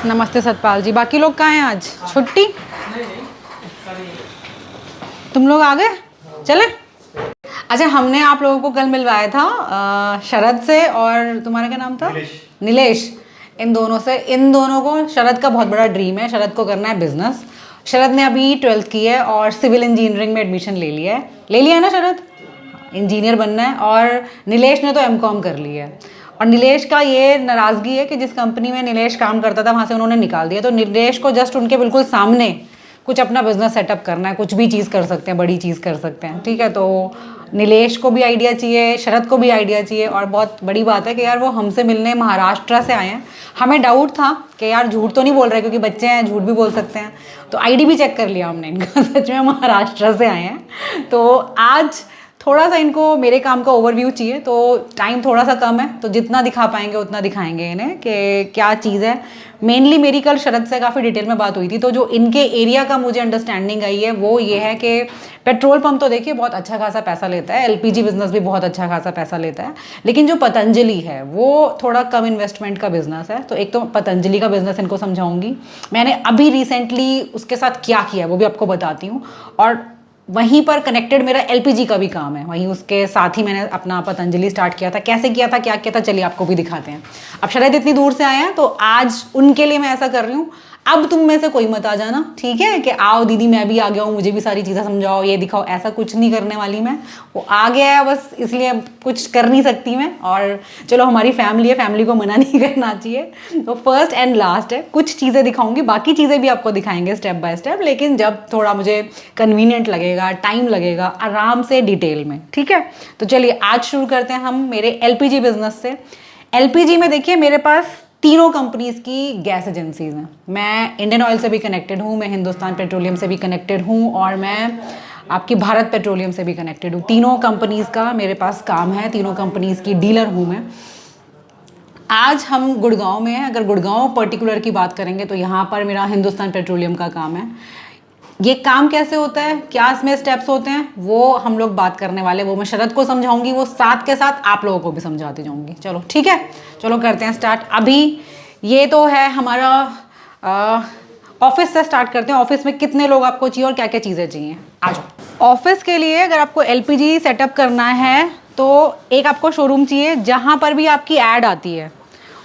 नमस्ते सतपाल जी। बाकी लोग कहाँ हैं आज? छुट्टी? तुम लोग आ गए? चले? अच्छा, हमने आप लोगों को कल मिलवाया था शरद से, और तुम्हारा क्या नाम था? नीलेश। इन दोनों से, इन दोनों को, शरद का बहुत बड़ा ड्रीम है, शरद को करना है बिजनेस। शरद ने अभी 12th की है और सिविल इंजीनियरिंग में एडमिशन ले लिया है। ले लिया है ना शरद? इंजीनियर बनना है। और नीलेश ने तो एमकॉम कर लिया है। और नीलेश का ये नाराज़गी है कि जिस कंपनी में नीलेश काम करता था वहाँ से उन्होंने निकाल दिया। तो नीलेश को जस्ट उनके बिल्कुल सामने कुछ अपना बिजनेस सेटअप करना है। कुछ भी चीज़ कर सकते हैं, बड़ी चीज़ कर सकते हैं, ठीक है। तो नीलेश को भी आइडिया चाहिए, शरद को भी आइडिया चाहिए। और बहुत बड़ी बात है कि यार वो हमसे मिलने महाराष्ट्र से आए हैं। हमें डाउट था कि यार झूठ तो नहीं बोल रहे, क्योंकि बच्चे हैं, झूठ भी बोल सकते हैं। तो आईडी भी चेक कर लिया हमने इनका, सच में महाराष्ट्र से आए हैं। तो आज थोड़ा सा इनको मेरे काम का ओवरव्यू चाहिए, तो टाइम थोड़ा सा कम है, तो जितना दिखा पाएंगे उतना दिखाएंगे इन्हें कि क्या चीज़ है। मेनली मेरी कल शरद से काफ़ी डिटेल में बात हुई थी, तो जो इनके एरिया का मुझे अंडरस्टैंडिंग आई है वो ये है कि पेट्रोल पंप तो देखिए बहुत अच्छा खासा पैसा लेता है, एलपीजी बिजनेस भी बहुत अच्छा खासा पैसा लेता है, लेकिन जो पतंजलि है वो थोड़ा कम इन्वेस्टमेंट का बिजनेस है। तो एक तो पतंजलि का बिजनेस इनको समझाऊंगी, मैंने अभी रिसेंटली उसके साथ क्या किया है वो भी आपको बताती हूँ। और वहीं पर कनेक्टेड मेरा एलपीजी का भी काम है, वहीं उसके साथ ही मैंने अपना पतंजलि स्टार्ट किया था। कैसे किया था, क्या किया था, चलिए आपको भी दिखाते हैं। अब शायद इतनी दूर से आए हैं तो आज उनके लिए मैं ऐसा कर रही हूँ। अब तुम में से कोई मत आ जाना, ठीक है, कि आओ दीदी मैं भी आ गया हूँ, मुझे भी सारी चीज़ें समझाओ, ये दिखाओ, ऐसा कुछ नहीं करने वाली मैं। वो आ गया है बस, इसलिए कुछ कर नहीं सकती मैं। और चलो हमारी फैमिली है, फैमिली को मना नहीं करना चाहिए। तो फर्स्ट एंड लास्ट है, कुछ चीज़ें दिखाऊंगी, बाकी चीज़ें भी आपको दिखाएंगे स्टेप बाय स्टेप, लेकिन जब थोड़ा मुझे कन्वीनियंट लगेगा, टाइम लगेगा, आराम से डिटेल में, ठीक है। तो चलिए आज शुरू करते हैं हम मेरे एलपीजी बिजनेस से। एलपीजी में देखिए मेरे पास तीनों कंपनीज की गैस एजेंसीज हैं। मैं इंडियन ऑयल से भी कनेक्टेड हूँ, मैं हिंदुस्तान पेट्रोलियम से भी कनेक्टेड हूँ, और मैं आपकी भारत पेट्रोलियम से भी कनेक्टेड हूँ। तीनों कंपनीज का मेरे पास काम है, तीनों कंपनीज की डीलर हूँ मैं। आज हम गुड़गांव में हैं। अगर गुड़गांव पर्टिकुलर की बात करेंगे तो यहाँ पर मेरा हिंदुस्तान पेट्रोलियम का काम है। ये काम कैसे होता है, क्या इसमें स्टेप्स होते हैं, वो हम लोग बात करने वाले, वो मैं शरद को समझाऊंगी, वो साथ के साथ आप लोगों को भी समझाती जाऊंगी। चलो ठीक है, चलो करते हैं स्टार्ट। अभी ये तो है हमारा ऑफिस से स्टार्ट करते हैं। ऑफिस में कितने लोग आपको चाहिए और क्या क्या चीज़ें चाहिए, आ जाओ। ऑफिस के लिए अगर आपको एलपीजी सेटअप करना है तो एक आपको शोरूम चाहिए, जहाँ पर भी आपकी ऐड आती है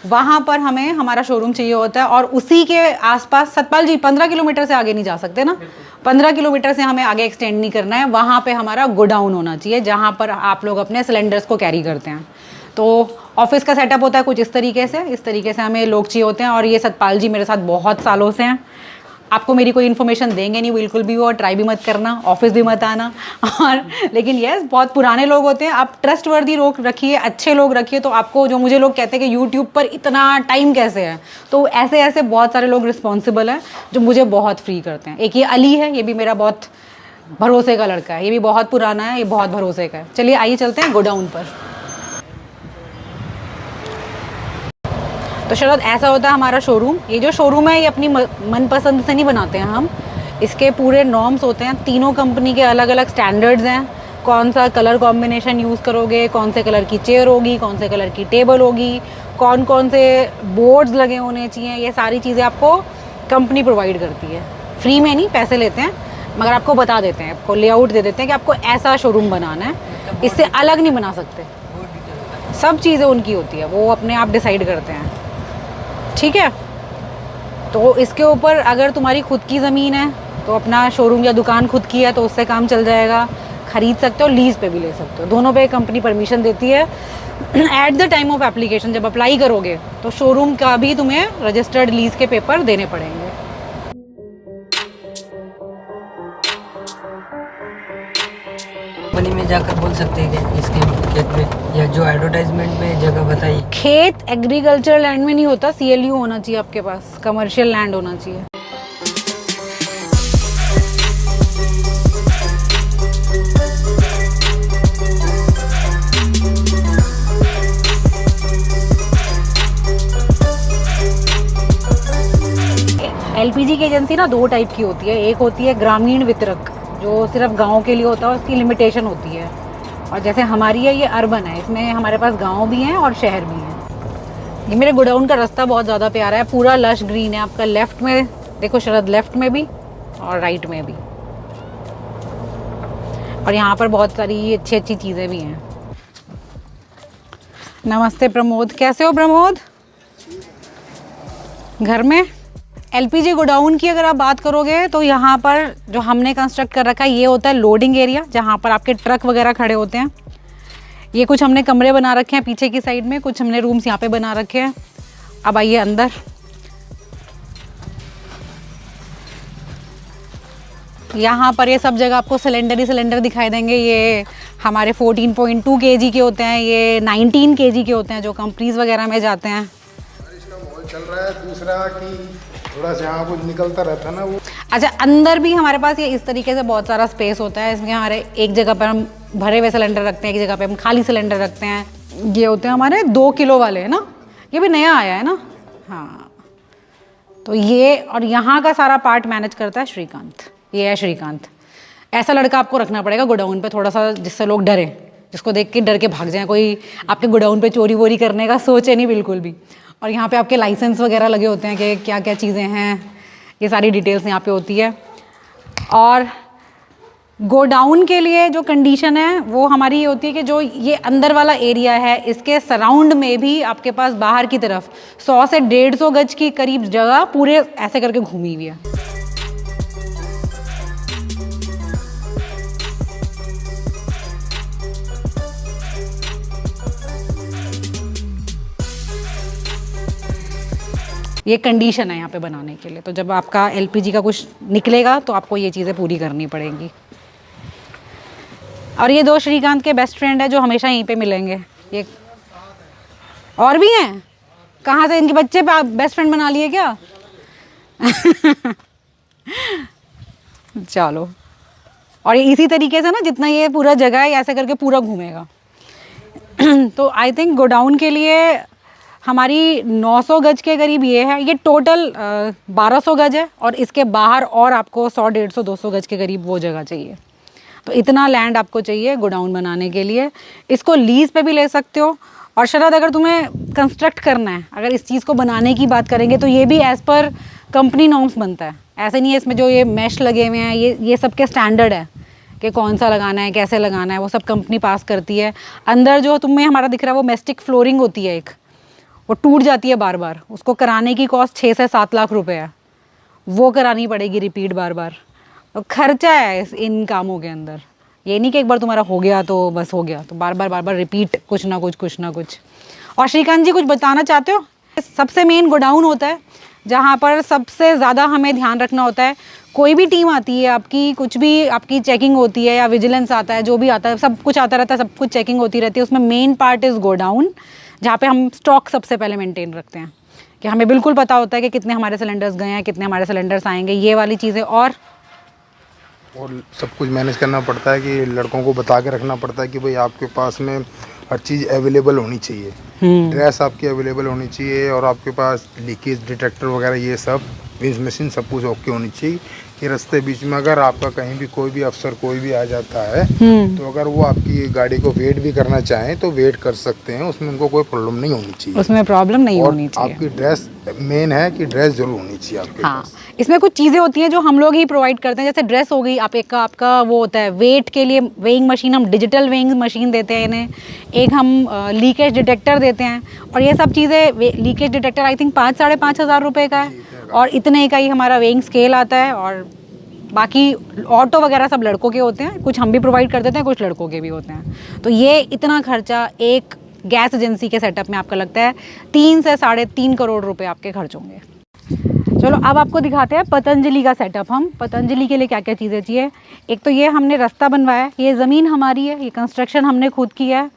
वहाँ पर हमें हमारा शोरूम चाहिए होता है। और उसी के आसपास, सतपाल जी 15 किलोमीटर से आगे नहीं जा सकते ना, 15 किलोमीटर से हमें आगे एक्सटेंड नहीं करना है। वहाँ पे हमारा गोडाउन होना चाहिए, जहाँ पर आप लोग अपने सिलेंडर्स को कैरी करते हैं। तो ऑफिस का सेटअप होता है कुछ इस तरीके से हमें लोग चाहिए होते हैं। और ये सतपाल जी मेरे साथ बहुत सालों से हैं, आपको मेरी कोई इन्फॉर्मेशन देंगे नहीं बिल्कुल भी, वो ट्राई भी मत करना, ऑफिस भी मत आना। और लेकिन यस, बहुत पुराने लोग होते हैं, आप ट्रस्टवर्दी लोग रखिए, अच्छे लोग रखिए। तो आपको, जो मुझे लोग कहते हैं कि यूट्यूब पर इतना टाइम कैसे है, तो ऐसे ऐसे बहुत सारे लोग रिस्पॉन्सिबल हैं जो मुझे बहुत फ्री करते हैं। एक ये अली है, ये भी मेरा बहुत भरोसे का लड़का है, ये भी बहुत पुराना है, ये बहुत भरोसे का है। चलिए आइए चलते हैं गोडाउन पर। तो शरद ऐसा होता है हमारा शोरूम। ये जो शोरूम है ये अपनी मनपसंद से नहीं बनाते हैं हम, इसके पूरे नॉर्म्स होते हैं। तीनों कंपनी के अलग अलग स्टैंडर्ड्स हैं। कौन सा कलर कॉम्बिनेशन यूज़ करोगे, कौन से कलर की चेयर होगी, कौन से कलर की टेबल होगी, कौन कौन से बोर्ड्स लगे होने चाहिए, ये सारी चीज़ें आपको कंपनी प्रोवाइड करती है। फ्री में नहीं, पैसे लेते हैं, मगर आपको बता देते हैं, आपको लेआउट दे देते हैं कि आपको ऐसा शोरूम बनाना है, इससे अलग नहीं बना सकते। सब चीज़ें उनकी होती है, वो अपने आप डिसाइड करते हैं, ठीक है। तो इसके ऊपर अगर तुम्हारी खुद की ज़मीन है तो अपना शोरूम या दुकान खुद की है तो उससे काम चल जाएगा, खरीद सकते हो, लीज़ पे भी ले सकते हो, दोनों पे कंपनी परमिशन देती है। At the time of application जब अप्लाई करोगे तो शोरूम का भी तुम्हें रजिस्टर्ड लीज़ के पेपर देने पड़ेंगे। कंपनी में जाकर बोल सकते हैं कि इसके खेत में, या जो एडवर्टाइजमेंट में जगह बताई। खेत एग्रीकल्चर लैंड में नहीं होता, सीएलयू होना चाहिए आपके पास, कमर्शियल लैंड होना चाहिए। एलपीजी की एजेंसी ना दो टाइप की होती है। एक होती है ग्रामीण वितरक, जो सिर्फ गांव के लिए होता है, उसकी लिमिटेशन होती है। और जैसे हमारी है ये अर्बन है, इसमें हमारे पास गांव भी हैं और शहर भी हैं। ये मेरे गोडाउन का रास्ता बहुत ज़्यादा प्यारा है, पूरा लश ग्रीन है। आपका लेफ्ट में देखो शरद, लेफ्ट में भी और राइट में भी, और यहाँ पर बहुत सारी अच्छी अच्छी चीज़ें भी हैं। नमस्ते प्रमोद, कैसे हो प्रमोद? घर में एलपीजी गोडाउन की अगर आप बात करोगे तो यहाँ पर जो हमने कंस्ट्रक्ट कर रखा है ये होता है लोडिंग एरिया, जहाँ पर आपके ट्रक वगैरह खड़े होते हैं। ये कुछ हमने कमरे बना रखे हैं पीछे की साइड में, कुछ हमने रूम्स यहाँ पे बना रखे हैं। अब आइए अंदर। यहाँ पर ये सब जगह आपको सिलेंडर ही सिलेंडर दिखाई देंगे। ये हमारे 14.2 kg के होते हैं, ये 19 kg के होते हैं जो कंपनीज वगैरह में जाते हैं। इसका माहौल चल रहा है दूसरा कि थोड़ा सा यहाँ कुछ निकलता रहता है ना वो। अच्छा, अंदर भी हमारे पास ये इस तरीके से बहुत सारा स्पेस होता है। इसमें हमारे एक जगह पर हम भरे हुए सिलेंडर रखते हैं, एक जगह पे हम खाली सिलेंडर रखते हैं। ये होते हैं हमारे 2 किलो वाले, है ना? ये भी नया आया है ना? हाँ, तो ये और यहाँ का सारा पार्ट मैनेज करता है श्रीकांत। ये है श्रीकांत। ऐसा लड़का आपको रखना पड़ेगा गोडाउन पे थोड़ा सा, जिससे लोग डरें, जिसको देख के डर के भाग जाएं, कोई आपके गोडाउन पे चोरी वोरी करने का सोचे नहीं बिल्कुल भी। और यहाँ पे आपके लाइसेंस वगैरह लगे होते हैं कि क्या क्या चीज़ें हैं, ये सारी डिटेल्स यहाँ पे होती है। और गोडाउन के लिए जो कंडीशन है वो हमारी ये होती है कि जो ये अंदर वाला एरिया है इसके सराउंड में भी आपके पास बाहर की तरफ 100 से 150 गज की करीब जगह पूरे ऐसे करके घूमी हुई है। ये कंडीशन है यहाँ पे बनाने के लिए। तो जब आपका एलपीजी का कुछ निकलेगा तो आपको ये चीज़ें पूरी करनी पड़ेंगी। और ये 2 श्रीकांत के बेस्ट फ्रेंड है जो हमेशा यहीं पे मिलेंगे। ये और भी हैं, कहाँ से इनके बच्चे बेस्ट फ्रेंड बना लिए क्या? चलो, और इसी तरीके से ना जितना ये पूरा जगह है ऐसे करके पूरा घूमेगा। तो आई थिंक गोडाउन के लिए हमारी 900 गज के करीब ये है। ये टोटल 1200 गज है और इसके बाहर और आपको 100, 150, 200 गज के करीब वो जगह चाहिए। तो इतना लैंड आपको चाहिए गोडाउन बनाने के लिए। इसको लीज पे भी ले सकते हो। और शरद, अगर तुम्हें कंस्ट्रक्ट करना है, अगर इस चीज़ को बनाने की बात करेंगे तो ये भी एज़ पर कंपनी नॉर्म्स बनता है। ऐसे नहीं है इसमें जो ये मैश लगे हुए हैं, ये सब के स्टैंडर्ड है कि कौन सा लगाना है, कैसे लगाना है, वो सब कंपनी पास करती है। अंदर जो तुम्हें हमारा दिख रहा है वो मेस्टिक फ्लोरिंग होती है एक, वो टूट जाती है बार बार, उसको कराने की कॉस्ट 6 से 7 लाख रुपए है। वो करानी पड़ेगी रिपीट बार बार। और खर्चा है इन कामों के अंदर। ये नहीं कि एक बार तुम्हारा हो गया तो बस हो गया, तो बार बार रिपीट कुछ ना कुछ। और श्रीकांत जी कुछ बताना चाहते हो? सबसे मेन गोडाउन होता है जहाँ पर सबसे ज़्यादा हमें ध्यान रखना होता है। कोई भी टीम आती है आपकी, कुछ भी आपकी चेकिंग होती है या विजिलेंस आता है, जो भी आता है, सब कुछ आता रहता है, सब कुछ चेकिंग होती रहती है। उसमें मेन पार्ट इज़ गोडाउन, जहाँ पे हम स्टॉक सबसे पहले मेंटेन रखते हैं कि हमें बिल्कुल पता होता है कि कितने हमारे सिलेंडर्स गए हैं, कितने हमारे सिलेंडर्स आएंगे, ये वाली चीज़ें। और सब कुछ मैनेज करना पड़ता है कि लड़कों को बता के रखना पड़ता है कि भाई आपके पास में हर चीज़ अवेलेबल होनी चाहिए। ड्रेस आपकी अवेलेबल होनी चाहिए और आपके पास लीकेज डिटेक्टर वगैरह ये सब विंच मशीन सब कुछ ओके होनी चाहिए कि रास्ते बीच में अगर आपका कहीं भी कोई भी अफसर कोई भी आ जाता है तो अगर वो आपकी गाड़ी को वेट भी करना चाहें तो वेट कर सकते हैं, उसमें उनको कोई प्रॉब्लम नहीं होनी चाहिए। उसमें प्रॉब्लम नहीं होनी चाहिए। आपकी ड्रेस मेन है कि ड्रेस जरूर होनी चाहिए आपके पास। इसमें कुछ चीज़ें होती हैं जो हम लोग ही प्रोवाइड करते हैं, जैसे ड्रेस हो गई, आपका वो होता है वेट के लिए वेइंग मशीन, हम डिजिटल वेइंग मशीन देते हैं इन्हें, एक हम लीकेज डिटेक्टर देते हैं। और ये सब चीज़ें, लीकेज डिटेक्टर आई थिंक 5-5.5 हज़ार रुपये का है और इतने का ही हमारा वेइंग स्केल आता है। और बाकी ऑटो वगैरह सब लड़कों के होते हैं, कुछ हम भी प्रोवाइड कर देते हैं, कुछ लड़कों के भी होते हैं। तो ये इतना खर्चा एक गैस एजेंसी के सेटअप में आपका लगता है 3 से 3.5 करोड़ रुपए आपके खर्च होंगे। चलो अब आपको दिखाते हैं पतंजलि का सेटअप। हम पतंजलि के लिए क्या क्या चीज़ें चाहिए। एक तो ये हमने रास्ता बनवाया, ये ज़मीन हमारी है, ये कंस्ट्रक्शन हमने खुद किया है।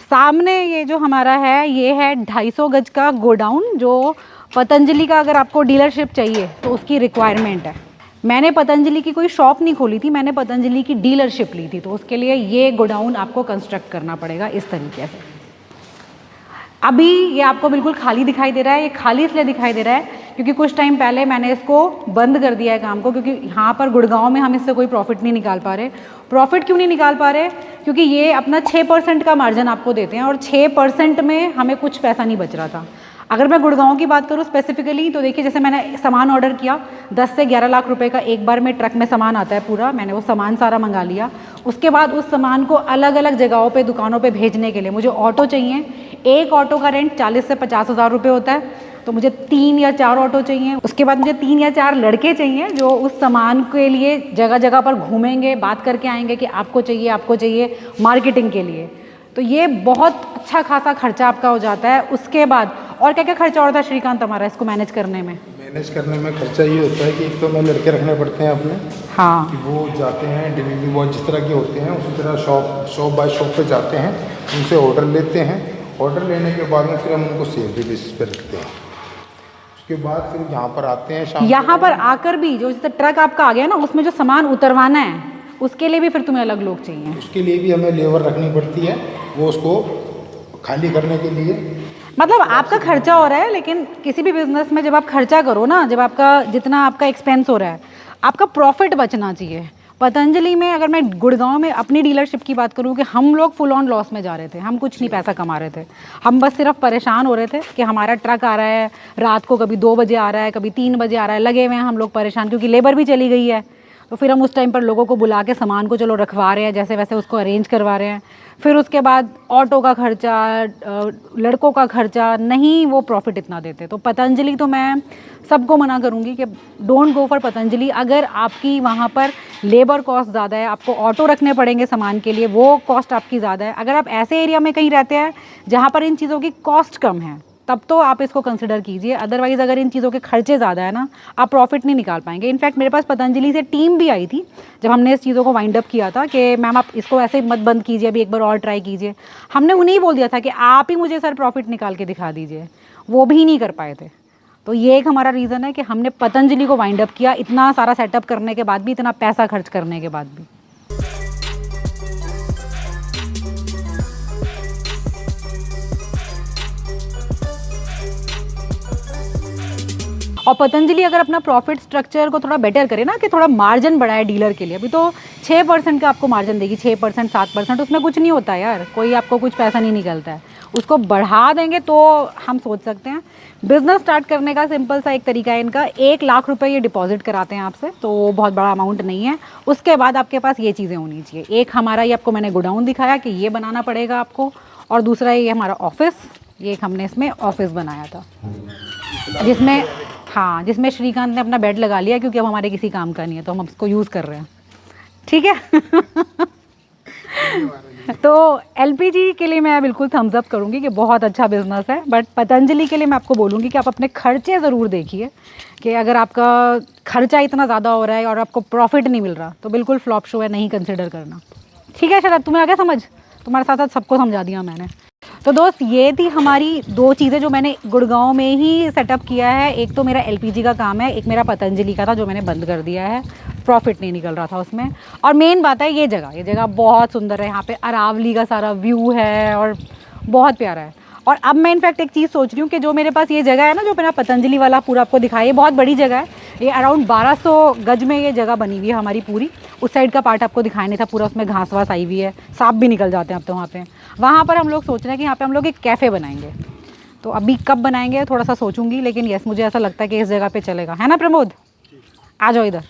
सामने ये जो हमारा है ये है 250 गज का गोडाउन, जो पतंजलि का अगर आपको डीलरशिप चाहिए तो उसकी रिक्वायरमेंट है। मैंने पतंजलि की कोई शॉप नहीं खोली थी, मैंने पतंजलि की डीलरशिप ली थी, तो उसके लिए ये गोडाउन आपको कंस्ट्रक्ट करना पड़ेगा इस तरीके से। अभी ये आपको बिल्कुल खाली दिखाई दे रहा है। ये खाली इसलिए दिखाई दे रहा है क्योंकि कुछ टाइम पहले मैंने इसको बंद कर दिया है काम को, क्योंकि यहाँ पर गुड़गांव में हम इससे कोई प्रॉफिट नहीं निकाल पा रहे। प्रॉफिट क्यों नहीं निकाल पा रहे? क्योंकि ये अपना 6% का मार्जिन आपको देते हैं और 6% में हमें कुछ पैसा नहीं बच रहा था। अगर मैं गुड़गांव की बात करूँ स्पेसिफिकली तो देखिए जैसे मैंने सामान ऑर्डर किया 10 से 11 लाख रुपए का एक बार में ट्रक में सामान आता है पूरा, मैंने वो सामान सारा मंगा लिया। उसके बाद उस सामान को अलग अलग जगहों पे दुकानों पे भेजने के लिए मुझे ऑटो चाहिए। एक ऑटो का रेंट 40 से 50 हज़ार रुपये होता है, तो मुझे 3 या 4 ऑटो चाहिए। उसके बाद मुझे 3 या 4 लड़के चाहिए जो उस सामान के लिए जगह जगह पर घूमेंगे, बात करके आएंगे कि आपको चाहिए मार्केटिंग के लिए। तो ये बहुत अच्छा खासा खर्चा आपका हो जाता है। उसके बाद और क्या क्या खर्चा होता है श्रीकांत हमारा इसको मैनेज करने में? मैनेज करने में खर्चा ये होता है कि एक तो हमें लड़के रखने पड़ते हैं अपने, हाँ कि वो जाते हैं डिलीवरी बॉय जिस तरह के होते हैं उसी तरह शॉप बाय शॉप पे जाते हैं, उनसे ऑर्डर लेते हैं। ऑर्डर लेने के बाद में फिर हम उनको सैलरी बेसिस पे रखते हैं। उसके बाद फिर यहाँ पर आते हैं शाम यहाँ पर आकर भी जो जैसे ट्रक आपका आ गया ना, उसमें जो सामान उतरवाना है उसके लिए भी फिर तुम्हें अलग लोग चाहिए। उसके लिए भी हमें लेबर रखनी पड़ती है, वो उसको खाली करने के लिए। मतलब आपका खर्चा हो रहा है, लेकिन किसी भी बिजनेस में जब आप खर्चा करो ना, जब आपका जितना आपका एक्सपेंस हो रहा है आपका प्रॉफिट बचना चाहिए। पतंजलि में अगर मैं गुड़गांव में अपनी डीलरशिप की बात करूं कि हम लोग फुल ऑन लॉस में जा रहे थे, हम कुछ नहीं पैसा कमा रहे थे, हम बस सिर्फ परेशान हो रहे थे कि हमारा ट्रक आ रहा है रात को, कभी 2 बजे आ रहा है, कभी 3 बजे आ रहा है, लगे हुए हैं हम लोग परेशान क्योंकि लेबर भी चली गई है। तो फिर हम उस टाइम पर लोगों को बुला के सामान को चलो रखवा रहे हैं, जैसे वैसे उसको अरेंज करवा रहे हैं। फिर उसके बाद ऑटो का खर्चा, लड़कों का खर्चा, नहीं वो प्रॉफिट इतना देते। तो पतंजलि तो मैं सबको मना करूँगी कि डोंट गो फॉर पतंजलि। अगर आपकी वहाँ पर लेबर कॉस्ट ज़्यादा है, आपको ऑटो रखने पड़ेंगे सामान के लिए, वो कॉस्ट आपकी ज़्यादा है। अगर आप ऐसे एरिया में कहीं रहते हैं जहाँ पर इन चीज़ों की कॉस्ट कम है तब तो आप इसको कंसिडर कीजिए। अदरवाइज़ अगर इन चीज़ों के खर्चे ज़्यादा है ना, आप प्रॉफिट नहीं निकाल पाएंगे। इनफैक्ट मेरे पास पतंजलि से टीम भी आई थी जब हमने इस चीज़ों को वाइंड अप किया था कि मैम आप इसको ऐसे मत बंद कीजिए, अभी एक बार और ट्राई कीजिए। हमने उन्हें बोल दिया था कि आप ही मुझे सर प्रॉफिट निकाल के दिखा दीजिए, वो भी नहीं कर पाए थे। तो ये एक हमारा रीज़न है कि हमने पतंजलि को वाइंड अप किया इतना सारा सेटअप करने के बाद भी, इतना पैसा खर्च करने के बाद भी। और पतंजलि अगर अपना प्रॉफिट स्ट्रक्चर को थोड़ा बेटर करे ना, कि थोड़ा मार्जिन बढ़ाए डीलर के लिए। अभी तो 6% का आपको मार्जिन देगी, 6% 7%, उसमें कुछ नहीं होता है यार, कोई आपको कुछ पैसा नहीं निकलता है। उसको बढ़ा देंगे तो हम सोच सकते हैं। बिजनेस स्टार्ट करने का सिंपल सा एक तरीका है इनका, 1 लाख रुपए ये डिपॉजिट कराते हैं आपसे, तो वो बहुत बड़ा अमाउंट नहीं है। उसके बाद आपके पास ये चीज़ें होनी चाहिए। एक हमारा ये आपको मैंने गोडाउन दिखाया कि ये बनाना पड़ेगा आपको, और दूसरा ये हमारा ऑफिस, ये एक हमने इसमें ऑफिस बनाया था जिसमें, हाँ, जिसमें श्रीकांत ने अपना बेड लगा लिया क्योंकि अब हमारे किसी काम का नहीं है, तो हम उसको यूज़ कर रहे हैं। ठीक है। तो एलपीजी के लिए मैं बिल्कुल थम्स अप करूँगी कि बहुत अच्छा बिजनेस है, बट पतंजलि के लिए मैं आपको बोलूँगी कि आप अपने खर्चे ज़रूर देखिए कि अगर आपका खर्चा इतना ज़्यादा हो रहा है और आपको प्रॉफिट नहीं मिल रहा तो बिल्कुल फ्लॉप शो है, नहीं कंसिडर करना। ठीक है शरद, तुम्हें आ गया समझ? तुम्हारे साथ साथ सबको समझा दिया मैंने। तो दोस्त ये थी हमारी 2 चीज़ें जो मैंने गुड़गांव में ही सेटअप किया है। एक तो मेरा एलपीजी का काम है, एक मेरा पतंजलि का था जो मैंने बंद कर दिया है, प्रॉफिट नहीं निकल रहा था उसमें। और मेन बात है ये जगह बहुत सुंदर है, यहाँ पे अरावली का सारा व्यू है और बहुत प्यारा है। और अब मैं इनफैक्ट एक चीज़ सोच रही हूँ कि जो मेरे पास ये जगह है ना, जो मेरा पतंजलि वाला पूरा आपको दिखाई, ये बहुत बड़ी जगह है, ये अराउंड 1200 गज में ये जगह बनी हुई है हमारी पूरी। उस साइड का पार्ट आपको दिखाई नहीं था, पूरा उसमें घास वास आई हुई है, सांप भी निकल जाते हैं अब तो वहाँ पर हम लोग सोच रहे हैं कि यहाँ पे हम लोग एक कैफ़े बनाएंगे। तो अभी कब बनाएंगे थोड़ा सा सोचूंगी, लेकिन यस मुझे ऐसा लगता है कि इस जगह पे चलेगा, है ना प्रमोद? आ जाओ इधर।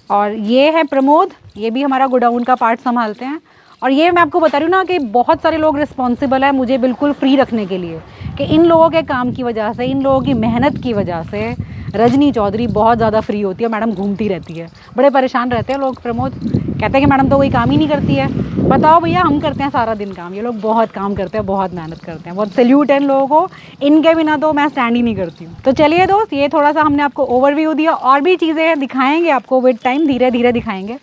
और ये है प्रमोद, ये भी हमारा गोडाउन का पार्ट संभालते हैं। और ये मैं आपको बता रही हूँ ना कि बहुत सारे लोग रिस्पॉन्सिबल है मुझे बिल्कुल फ्री रखने के लिए, कि इन लोगों के काम की वजह से, इन लोगों की मेहनत की वजह से रजनी चौधरी बहुत ज़्यादा फ्री होती है। मैडम घूमती रहती है, बड़े परेशान रहते हैं लोग। प्रमोद कहते हैं कि मैडम तो कोई काम ही नहीं करती है। बताओ भैया, हम करते हैं सारा दिन काम, ये लोग बहुत काम करते हैं, बहुत मेहनत करते हैं। बहुत सैल्यूट है इन लोगों को, इनके बिना तो मैं स्टैंड ही नहीं करती हूँ। तो चलिए दोस्त, ये थोड़ा सा हमने आपको ओवरव्यू दिया, और भी चीज़ें दिखाएंगे आपको विद टाइम, धीरे धीरे दिखाएंगे।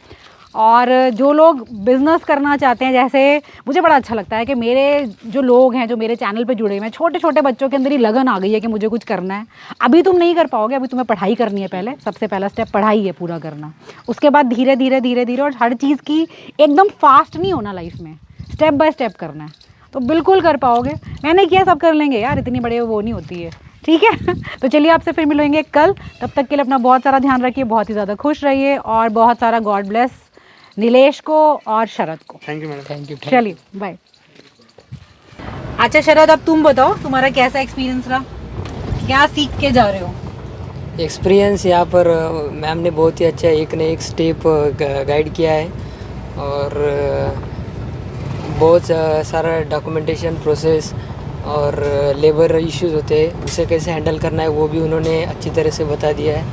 और जो लोग बिज़नेस करना चाहते हैं, जैसे मुझे बड़ा अच्छा लगता है कि मेरे जो लोग हैं जो मेरे चैनल पे जुड़े हुए हैं, छोटे छोटे बच्चों के अंदर ही लगन आ गई है कि मुझे कुछ करना है। अभी तुम नहीं कर पाओगे, अभी तुम्हें पढ़ाई करनी है, पहले सबसे पहला स्टेप पढ़ाई है पूरा करना। उसके बाद धीरे धीरे धीरे धीरे, और हर चीज़ की एकदम फास्ट नहीं होना लाइफ में, स्टेप बाय स्टेप करना है, तो बिल्कुल कर पाओगे। मैंने किया, सब कर लेंगे यार, इतनी बड़े वो नहीं होती है। ठीक है। तो चलिए आपसे फिर मिलेंगे कल, तब तक के लिए अपना बहुत सारा ध्यान रखिए, बहुत ही ज़्यादा खुश रहिए, और बहुत सारा गॉड ब्लेस नीलेश को और शरद को। Thank you madam. Thank you. चलिए बाय। अच्छा शरद, अब तुम बताओ तुम्हारा कैसा एक्सपीरियंस रहा, क्या सीख के जा रहे हो? एक्सपीरियंस यहाँ पर मैम ने बहुत ही अच्छा एक न एक स्टेप गाइड किया है, और बहुत सारा डॉक्यूमेंटेशन प्रोसेस और लेबर इश्यूज होते हैं, उसे कैसे हैंडल करना है वो भी उन्होंने अच्छी तरह से बता दिया है।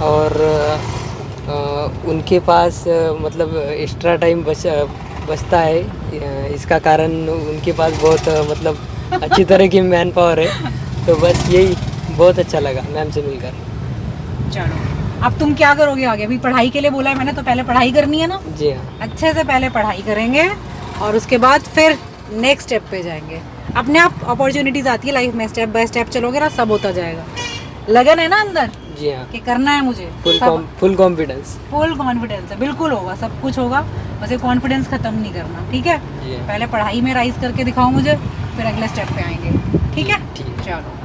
और उनके पास मतलब एक्स्ट्रा टाइम बचता है, इसका कारण उनके पास बहुत मतलब अच्छी तरह की मैन पावर है। तो बस यही बहुत अच्छा लगा मैम से मिलकर। चलो अब तुम क्या करोगे आगे? अभी पढ़ाई के लिए बोला है मैंने, तो पहले पढ़ाई करनी है ना? जी हाँ। अच्छे से पहले पढ़ाई करेंगे और उसके बाद फिर नेक्स्ट स्टेप पे जाएंगे। अपने आप अपॉर्चुनिटीज आती है लाइफ में, स्टेप बाय स्टेप चलोगे ना, सब होता जाएगा। लगन है ना अंदर जी हाँ, कि करना है मुझे, फुल कॉन्फिडेंस। फुल कॉन्फिडेंस है, बिल्कुल होगा, सब कुछ होगा, बस ये कॉन्फिडेंस खत्म नहीं करना, ठीक है? जी। पहले पढ़ाई में राइज करके दिखाओ मुझे, फिर अगले स्टेप पे आएंगे, ठीक है? ठीक है। चलो।